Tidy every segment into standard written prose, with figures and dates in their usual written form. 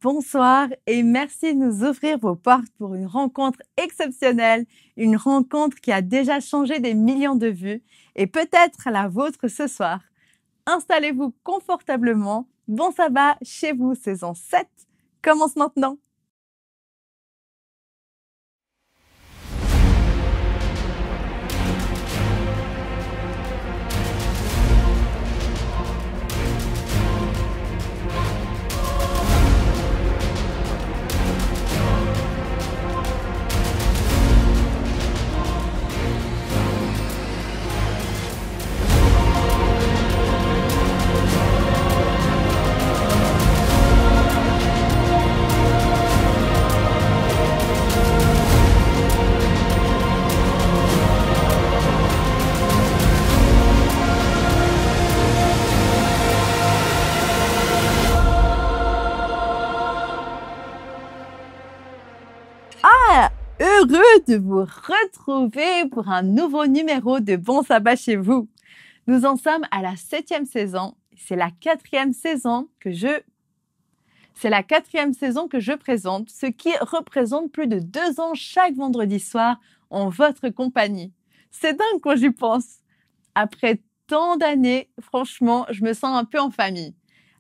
Bonsoir et merci de nous ouvrir vos portes pour une rencontre exceptionnelle, une rencontre qui a déjà changé des millions de vues et peut-être la vôtre ce soir. Installez-vous confortablement. Bon sabbat chez vous, saison 7 commence maintenant. Heureux de vous retrouver pour un nouveau numéro de Bon Sabbat chez vous. Nous en sommes à la 7e saison. C'est la 4e saison que je présente, ce qui représente plus de 2 ans chaque vendredi soir en votre compagnie. C'est dingue quand j'y pense. Après tant d'années, franchement, je me sens un peu en famille.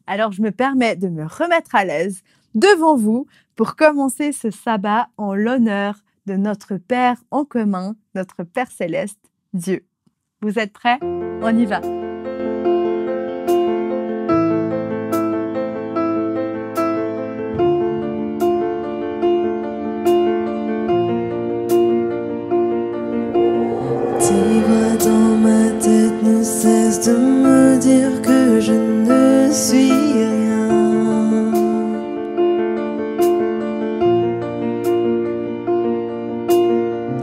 Alors, je me permets de me remettre à l'aise devant vous pour commencer ce sabbat en l'honneur de notre Père en commun, notre Père céleste, Dieu. Vous êtes prêts? On y va. Tes voix dans ma tête ne cessent de me dire que je ne suis rien.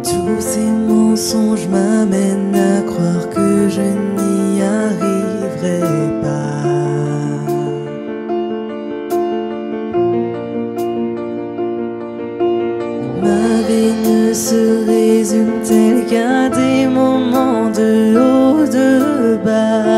Tous ces mensonges m'amènent à croire que je n'y arriverai pas. Ma vie ne se résume-t-elle qu'à des moments de haut, de bas?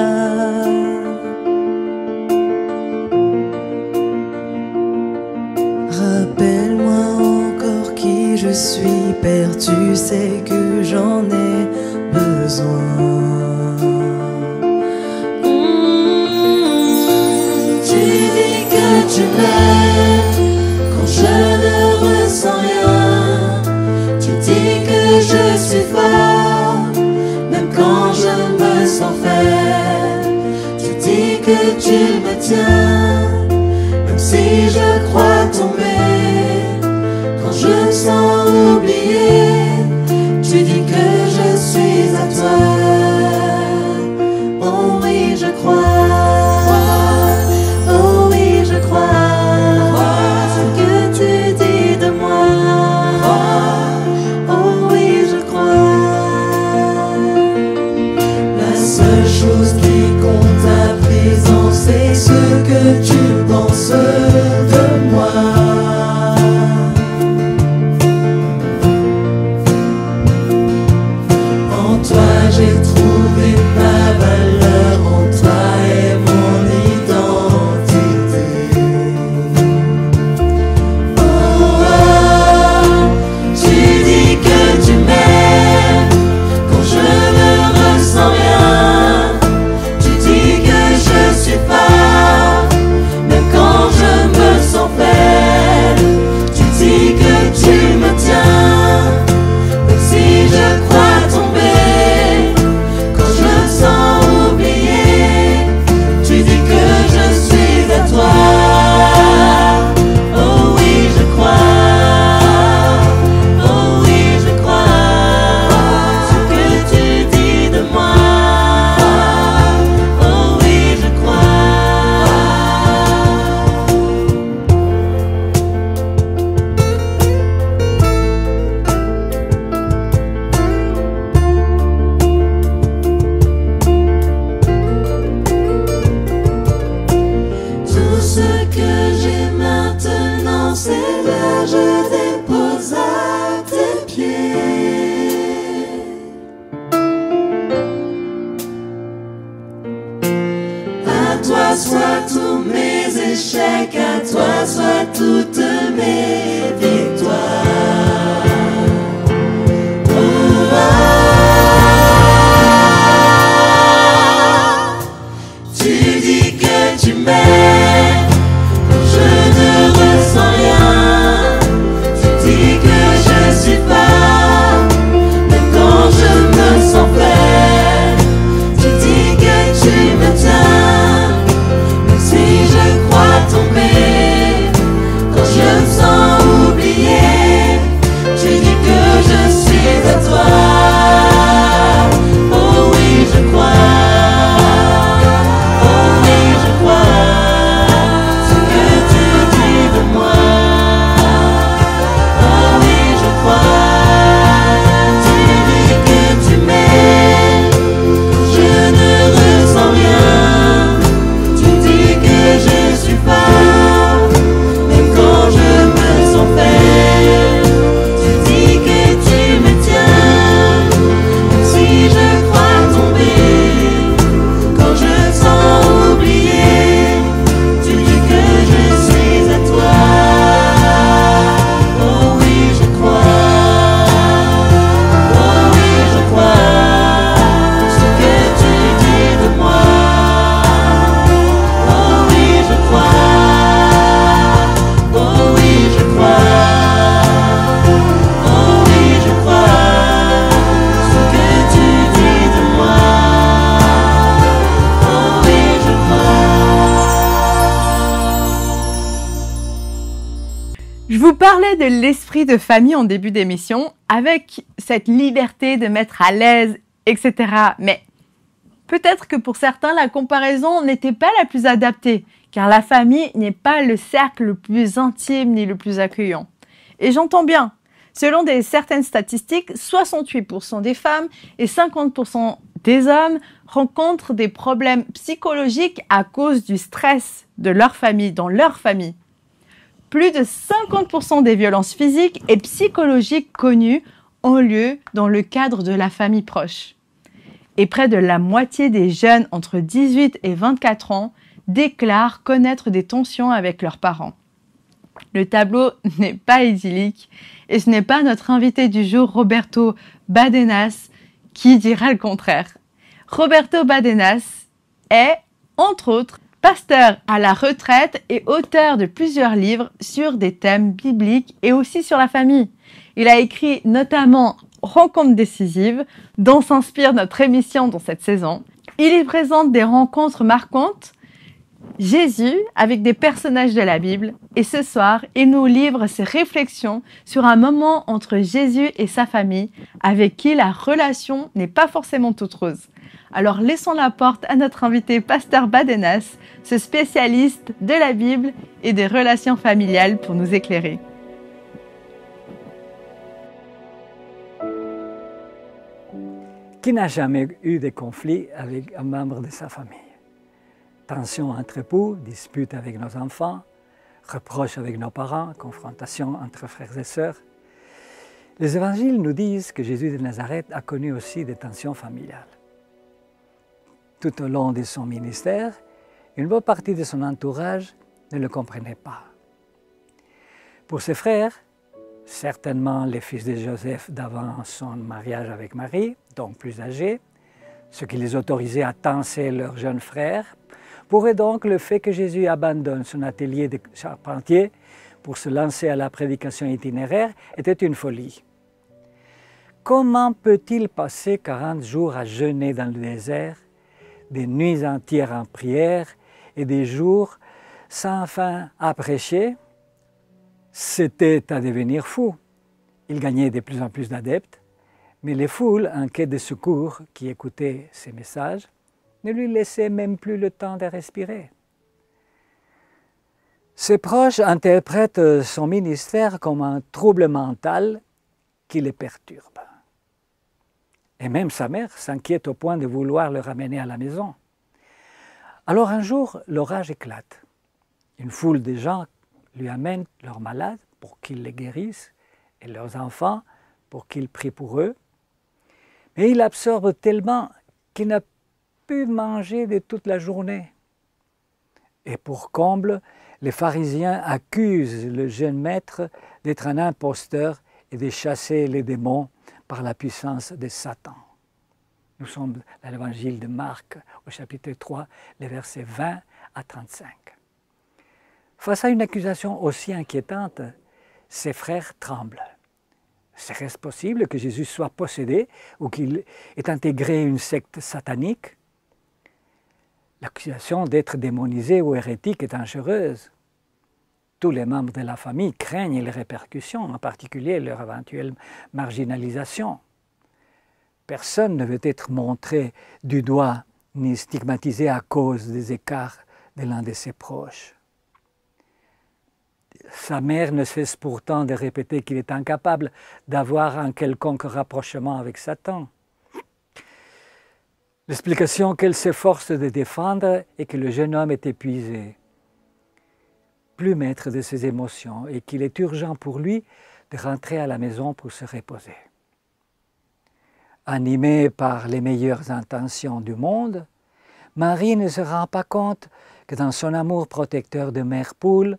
Rappelle-moi encore qui je suis, Père, tu sais que j'en ai besoin. Tu dis que tu m'aimes quand je ne ressens rien. Tu dis que je suis fort même quand je me sens faible. Tu dis que tu me tiens même si je crois tomber. Quand je me sens oublié, tu dis que je suis à toi. Oh oui, je crois. Oh oui, je crois. toutes mes victoires. Tu dis que tu m'aimes, je ne ressens rien. Tu dis que je suis fort, même quand je me sens faible. Tu dis que tu me tiens, même si je crois tomber. Quand je me sens oublié, tu dis que je suis à toi. Oh oui, je crois. Je vous parlais de l'esprit de famille en début d'émission, avec cette liberté de mettre à l'aise, etc. Mais peut-être que pour certains, la comparaison n'était pas la plus adaptée, car la famille n'est pas le cercle le plus intime ni le plus accueillant. Et j'entends bien. Selon certaines statistiques, 68% des femmes et 50% des hommes rencontrent des problèmes psychologiques à cause du stress de leur famille, dans leur famille. Plus de 50% des violences physiques et psychologiques connues ont lieu dans le cadre de la famille proche. Et près de la moitié des jeunes entre 18 et 24 ans déclarent connaître des tensions avec leurs parents. Le tableau n'est pas idyllique et ce n'est pas notre invité du jour, Roberto Badenas, qui dira le contraire. Roberto Badenas est, entre autres, pasteur à la retraite et auteur de plusieurs livres sur des thèmes bibliques et aussi sur la famille. Il a écrit notamment Rencontres décisives, dont s'inspire notre émission dans cette saison. Il y présente des rencontres marquantes, Jésus avec des personnages de la Bible, et ce soir, il nous livre ses réflexions sur un moment entre Jésus et sa famille, avec qui la relation n'est pas forcément toute rose. Alors laissons la porte à notre invité pasteur Badenas, ce spécialiste de la Bible et des relations familiales pour nous éclairer. Qui n'a jamais eu de conflit avec un membre de sa famille? Tensions entre époux, disputes avec nos enfants, reproches avec nos parents, confrontations entre frères et sœurs. Les évangiles nous disent que Jésus de Nazareth a connu aussi des tensions familiales. Tout au long de son ministère, une bonne partie de son entourage ne le comprenait pas. Pour ses frères, certainement les fils de Joseph d'avant son mariage avec Marie, donc plus âgés, ce qui les autorisait à tancer leur jeune frère, pourrait donc le fait que Jésus abandonne son atelier de charpentier pour se lancer à la prédication itinéraire était une folie. Comment peut-il passer 40 jours à jeûner dans le désert, des nuits entières en prière et des jours sans fin à prêcher? C'était à devenir fou. Il gagnait de plus en plus d'adeptes, mais les foules en quête de secours qui écoutaient ses messages ne lui laissaient même plus le temps de respirer. Ses proches interprètent son ministère comme un trouble mental qui les perturbe. Et même sa mère s'inquiète au point de vouloir le ramener à la maison. Alors un jour, l'orage éclate. Une foule de gens lui amènent leurs malades pour qu'il les guérisse et leurs enfants pour qu'il prie pour eux. Mais il absorbe tellement qu'il n'a pu manger de toute la journée. Et pour comble, les pharisiens accusent le jeune maître d'être un imposteur et de chasser les démons par la puissance de Satan. Nous sommes dans l'évangile de Marc au chapitre 3, les versets 20 à 35. Face à une accusation aussi inquiétante, ses frères tremblent. Serait-ce possible que Jésus soit possédé ou qu'il ait intégré une secte satanique? L'accusation d'être démonisé ou hérétique est dangereuse. Tous les membres de la famille craignent les répercussions, en particulier leur éventuelle marginalisation. Personne ne veut être montré du doigt ni stigmatisé à cause des écarts de l'un de ses proches. Sa mère ne cesse pourtant de répéter qu'il est incapable d'avoir un quelconque rapprochement avec Satan. L'explication qu'elle s'efforce de défendre est que le jeune homme est épuisé, plus maître de ses émotions, et qu'il est urgent pour lui de rentrer à la maison pour se reposer. Animée par les meilleures intentions du monde, Marie ne se rend pas compte que dans son amour protecteur de mère poule,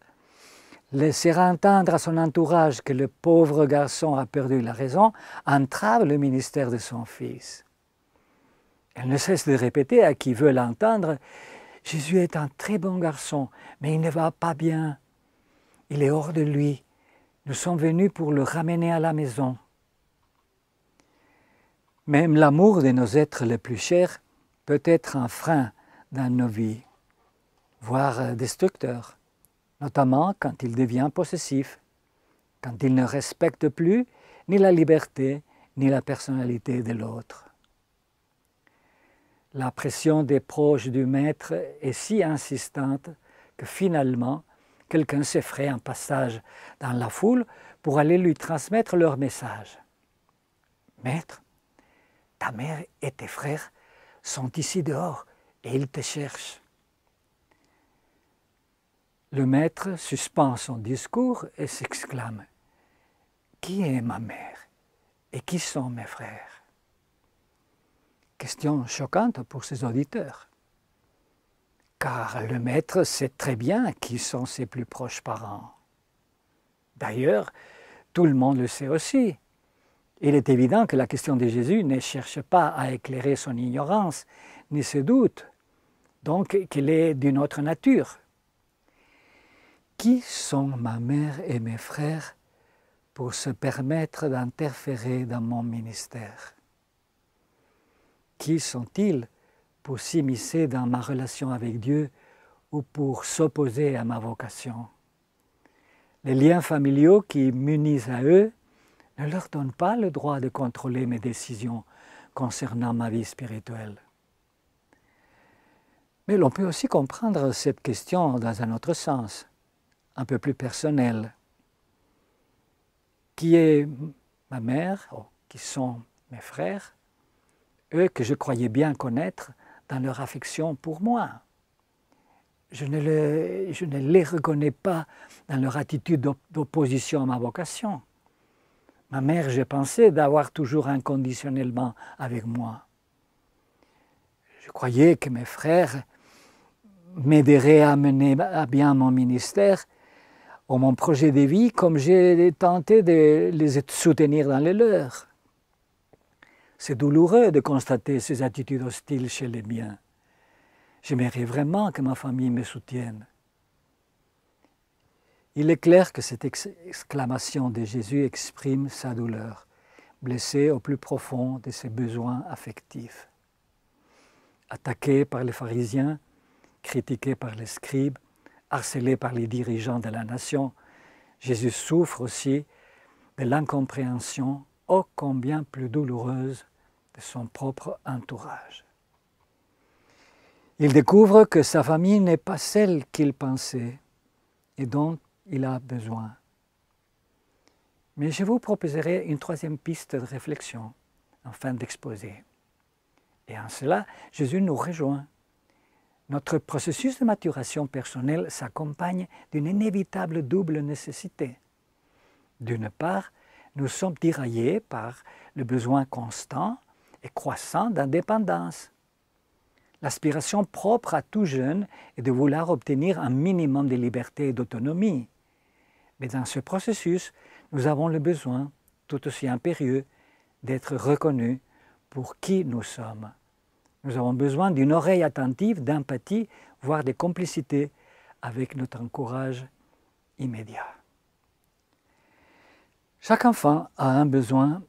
laisser entendre à son entourage que le pauvre garçon a perdu la raison entrave le ministère de son fils. Elle ne cesse de répéter à qui veut l'entendre « Jésus est un très bon garçon, mais il ne va pas bien. Il est hors de lui. Nous sommes venus pour le ramener à la maison. » Même l'amour de nos êtres les plus chers peut être un frein dans nos vies, voire destructeur, notamment quand il devient possessif, quand il ne respecte plus ni la liberté ni la personnalité de l'autre. La pression des proches du maître est si insistante que finalement, quelqu'un s'effraie un passage dans la foule pour aller lui transmettre leur message. « Maître, ta mère et tes frères sont ici dehors et ils te cherchent. » Le maître suspend son discours et s'exclame « Qui est ma mère et qui sont mes frères ?» Question choquante pour ses auditeurs, car le maître sait très bien qui sont ses plus proches parents. D'ailleurs, tout le monde le sait aussi. Il est évident que la question de Jésus ne cherche pas à éclairer son ignorance ni ses doutes, donc qu'elle est d'une autre nature. Qui sont ma mère et mes frères pour se permettre d'interférer dans mon ministère? Qui sont-ils pour s'immiscer dans ma relation avec Dieu ou pour s'opposer à ma vocation? Les liens familiaux qui m'unissent à eux ne leur donnent pas le droit de contrôler mes décisions concernant ma vie spirituelle. Mais l'on peut aussi comprendre cette question dans un autre sens, un peu plus personnel. Qui est ma mère, qui sont mes frères, eux que je croyais bien connaître dans leur affection pour moi. Je ne les reconnais pas dans leur attitude d'opposition à ma vocation. Ma mère, j'ai pensé d'avoir toujours inconditionnellement avec moi. Je croyais que mes frères m'aideraient à mener à bien mon ministère ou mon projet de vie comme j'ai tenté de les soutenir dans les leurs. C'est douloureux de constater ces attitudes hostiles chez les miens. J'aimerais vraiment que ma famille me soutienne. Il est clair que cette exclamation de Jésus exprime sa douleur, blessé au plus profond de ses besoins affectifs. Attaqué par les pharisiens, critiqué par les scribes, harcelé par les dirigeants de la nation, Jésus souffre aussi de l'incompréhension ô combien plus douloureuse de son propre entourage. Il découvre que sa famille n'est pas celle qu'il pensait et dont il a besoin. Mais je vous proposerai une troisième piste de réflexion en fin d'exposé. Et en cela, Jésus nous rejoint. Notre processus de maturation personnelle s'accompagne d'une inévitable double nécessité. D'une part, nous sommes tiraillés par le besoin constant et croissant d'indépendance. L'aspiration propre à tout jeune est de vouloir obtenir un minimum de liberté et d'autonomie. Mais dans ce processus, nous avons le besoin, tout aussi impérieux, d'être reconnus pour qui nous sommes. Nous avons besoin d'une oreille attentive, d'empathie, voire de complicité avec notre encourage immédiat. Chaque enfant a un besoin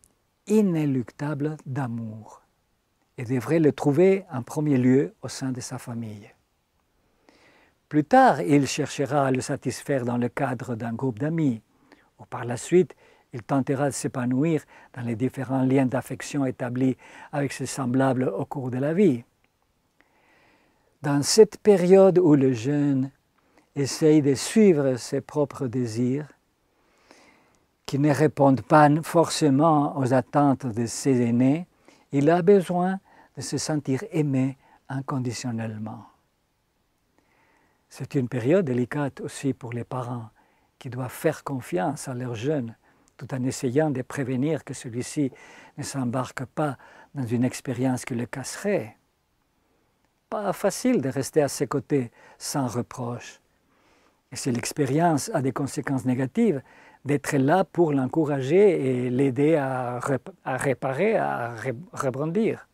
inéluctable d'amour et devrait le trouver en premier lieu au sein de sa famille. Plus tard, il cherchera à le satisfaire dans le cadre d'un groupe d'amis, ou par la suite, il tentera de s'épanouir dans les différents liens d'affection établis avec ses semblables au cours de la vie. Dans cette période où le jeune essaye de suivre ses propres désirs, qui ne répondent pas forcément aux attentes de ses aînés, il a besoin de se sentir aimé inconditionnellement. C'est une période délicate aussi pour les parents qui doivent faire confiance à leur jeune tout en essayant de prévenir que celui-ci ne s'embarque pas dans une expérience qui le casserait. Pas facile de rester à ses côtés sans reproche. Et si l'expérience a des conséquences négatives, d'être là pour l'encourager et l'aider à réparer, à rebondir.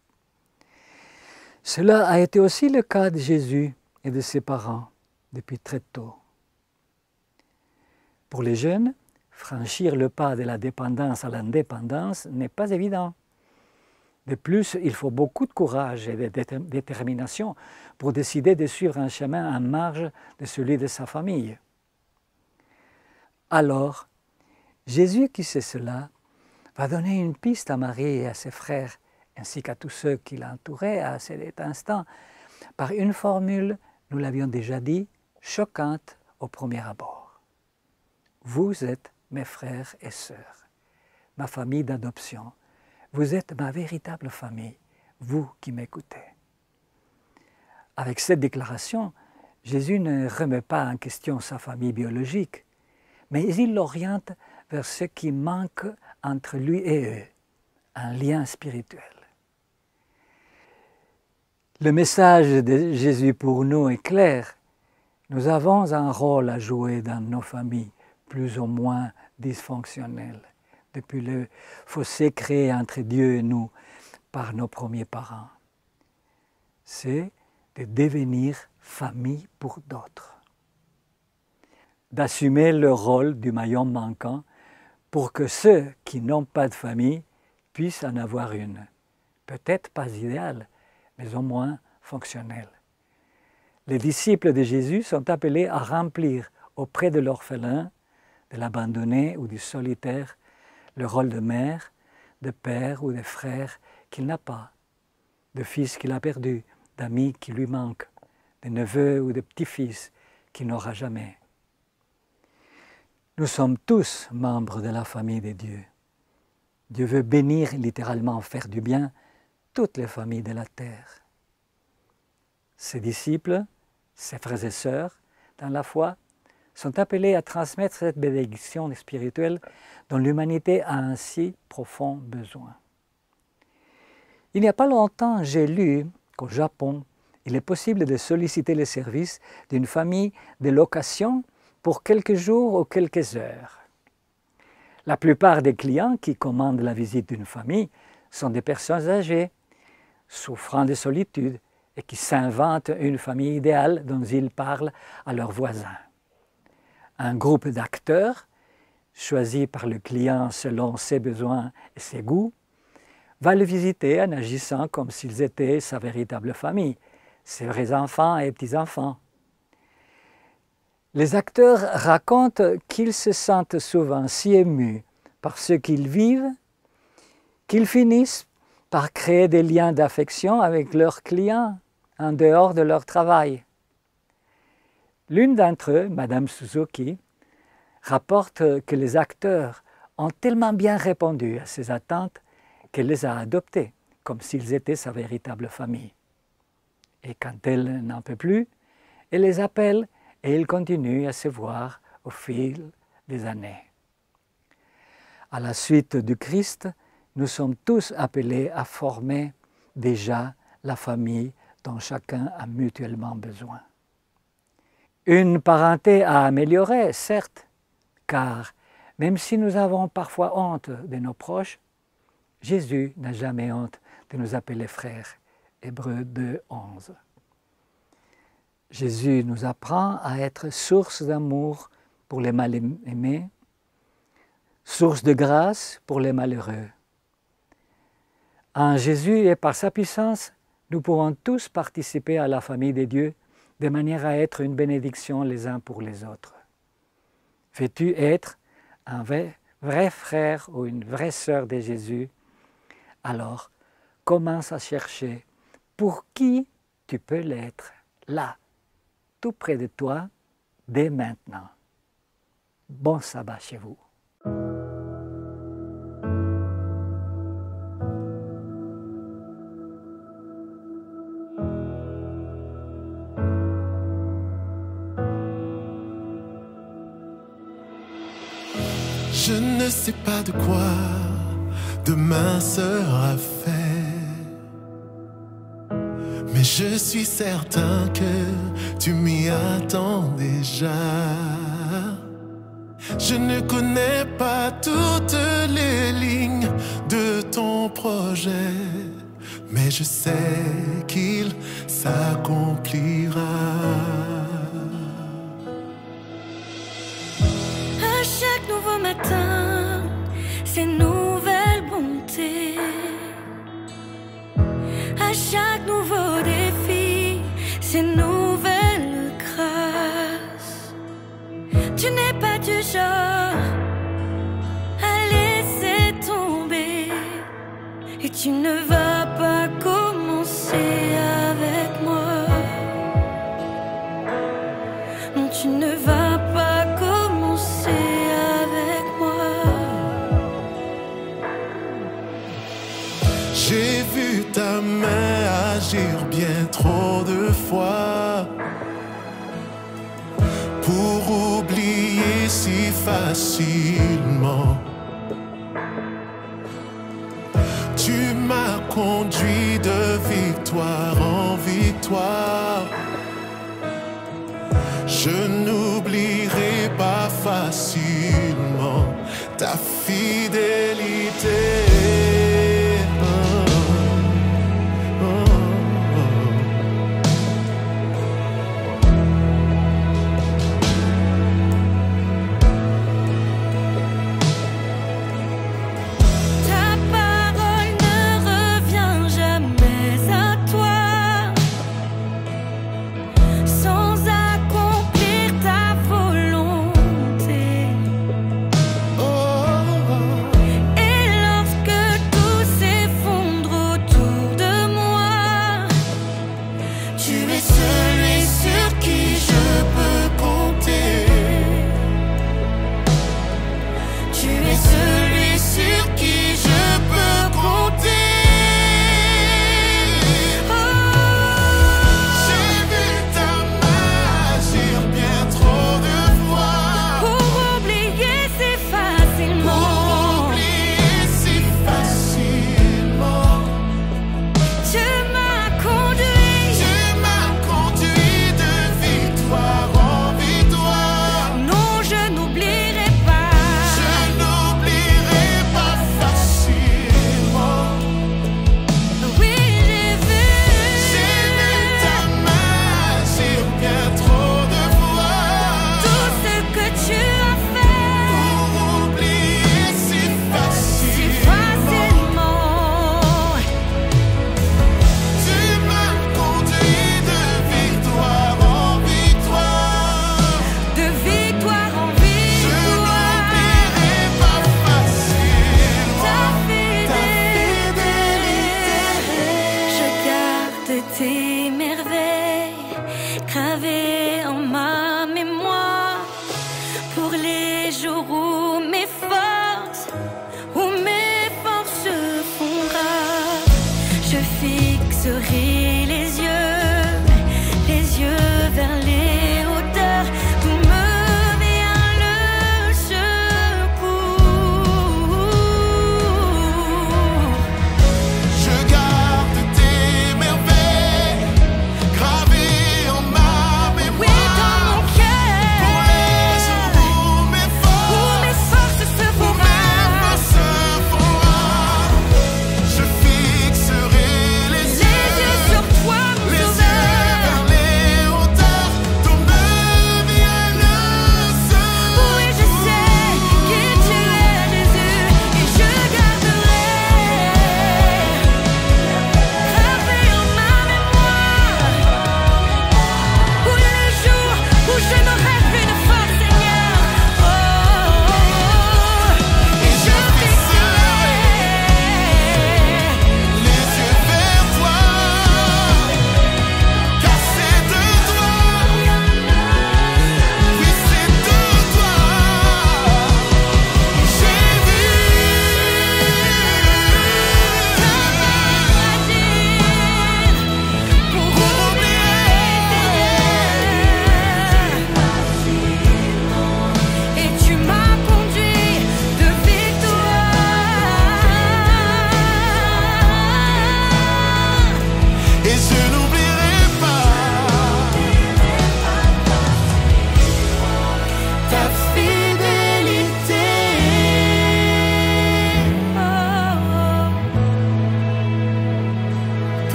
Cela a été aussi le cas de Jésus et de ses parents depuis très tôt. Pour les jeunes, franchir le pas de la dépendance à l'indépendance n'est pas évident. De plus, il faut beaucoup de courage et de détermination pour décider de suivre un chemin en marge de celui de sa famille. Alors, Jésus, qui sait cela, va donner une piste à Marie et à ses frères, ainsi qu'à tous ceux qui l'entouraient à cet instant, par une formule, nous l'avions déjà dit, choquante au premier abord. Vous êtes mes frères et sœurs, ma famille d'adoption. Vous êtes ma véritable famille, vous qui m'écoutez. Avec cette déclaration, Jésus ne remet pas en question sa famille biologique, mais il l'oriente vers ce qui manque entre lui et eux, un lien spirituel. Le message de Jésus pour nous est clair. Nous avons un rôle à jouer dans nos familles, plus ou moins dysfonctionnelles, depuis le fossé créé entre Dieu et nous par nos premiers parents. C'est de devenir famille pour d'autres, d'assumer le rôle du maillon manquant pour que ceux qui n'ont pas de famille puissent en avoir une. Peut-être pas idéale, mais au moins fonctionnelle. Les disciples de Jésus sont appelés à remplir auprès de l'orphelin, de l'abandonné ou du solitaire, le rôle de mère, de père ou de frère qu'il n'a pas, de fils qu'il a perdu, d'amis qui lui manquent, de neveux ou de petits-fils qu'il n'aura jamais. Nous sommes tous membres de la famille de Dieu. Dieu veut bénir, littéralement faire du bien, toutes les familles de la terre. Ses disciples, ses frères et sœurs, dans la foi, sont appelés à transmettre cette bénédiction spirituelle dont l'humanité a un si profond besoin. Il n'y a pas longtemps, j'ai lu qu'au Japon, il est possible de solliciter les services d'une famille de location pour quelques jours ou quelques heures. La plupart des clients qui commandent la visite d'une famille sont des personnes âgées, souffrant de solitude et qui s'inventent une famille idéale dont ils parlent à leurs voisins. Un groupe d'acteurs, choisi par le client selon ses besoins et ses goûts, va le visiter en agissant comme s'ils étaient sa véritable famille, ses vrais enfants et petits-enfants. Les acteurs racontent qu'ils se sentent souvent si émus par ce qu'ils vivent qu'ils finissent par créer des liens d'affection avec leurs clients en dehors de leur travail. L'une d'entre eux, Madame Suzuki, rapporte que les acteurs ont tellement bien répondu à ses attentes qu'elle les a adoptés comme s'ils étaient sa véritable famille. Et quand elle n'en peut plus, elle les appelle et ils continuent à se voir au fil des années. À la suite du Christ, nous sommes tous appelés à former déjà la famille dont chacun a mutuellement besoin. Une parenté à améliorer, certes, car même si nous avons parfois honte de nos proches, Jésus n'a jamais honte de nous appeler frères. Hébreux 2:11. Jésus nous apprend à être source d'amour pour les mal-aimés, source de grâce pour les malheureux. En Jésus et par sa puissance, nous pouvons tous participer à la famille de Dieu de manière à être une bénédiction les uns pour les autres. Veux-tu être un vrai frère ou une vraie sœur de Jésus? Alors, commence à chercher pour qui tu peux l'être, là, tout près de toi, dès maintenant. Bon sabbat chez vous. Je ne sais pas de quoi demain sera fait, mais je suis certain que tu m'y attends déjà. Je ne connais pas toutes les lignes de ton projet, mais je sais qu'il s'accomplira. À chaque nouveau matin, c'est nouvelle bonté. À chaque nouveau défi, c'est nouvelle grâce. Tu n'es pas du genre à laisser tomber, et tu ne vas pas commencer avec moi. Non, tu ne vas pas commencer avec moi. J'ai vu ta main agir bien trop de fois pour oublier si facilement. Tu m'as conduit de victoire en victoire. Je n'oublierai pas facilement ta fidélité. Tes merveilles gravées en ma mémoire, pour les jours où mes forces font rare. Je fixerai les yeux vers les hauteurs, d'où me vient le secours. Je garde tes merveilles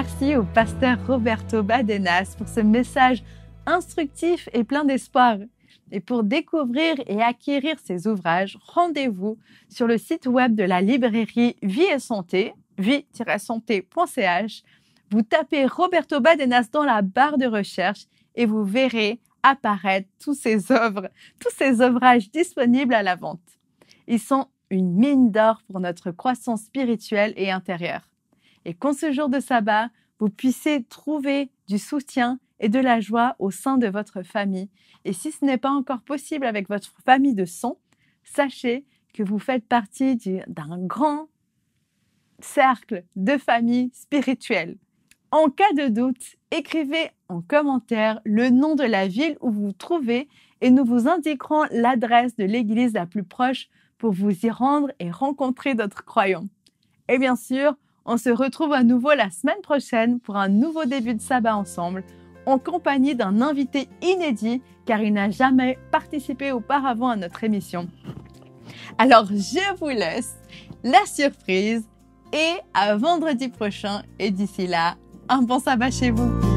Merci au pasteur Roberto Badenas pour ce message instructif et plein d'espoir. Et pour découvrir et acquérir ces ouvrages, rendez-vous sur le site web de la librairie Vie et Santé, vie-santé.ch. Vous tapez Roberto Badenas dans la barre de recherche et vous verrez apparaître tous ces ouvrages disponibles à la vente. Ils sont une mine d'or pour notre croissance spirituelle et intérieure. Et qu'en ce jour de sabbat, vous puissiez trouver du soutien et de la joie au sein de votre famille. Et si ce n'est pas encore possible avec votre famille de sang, sachez que vous faites partie d'un grand cercle de famille spirituelle. En cas de doute, écrivez en commentaire le nom de la ville où vous vous trouvez et nous vous indiquerons l'adresse de l'église la plus proche pour vous y rendre et rencontrer d'autres croyants. Et bien sûr, on se retrouve à nouveau la semaine prochaine pour un nouveau début de sabbat ensemble, en compagnie d'un invité inédit car il n'a jamais participé auparavant à notre émission. Alors, je vous laisse la surprise et à vendredi prochain. Et d'ici là, un bon sabbat chez vous.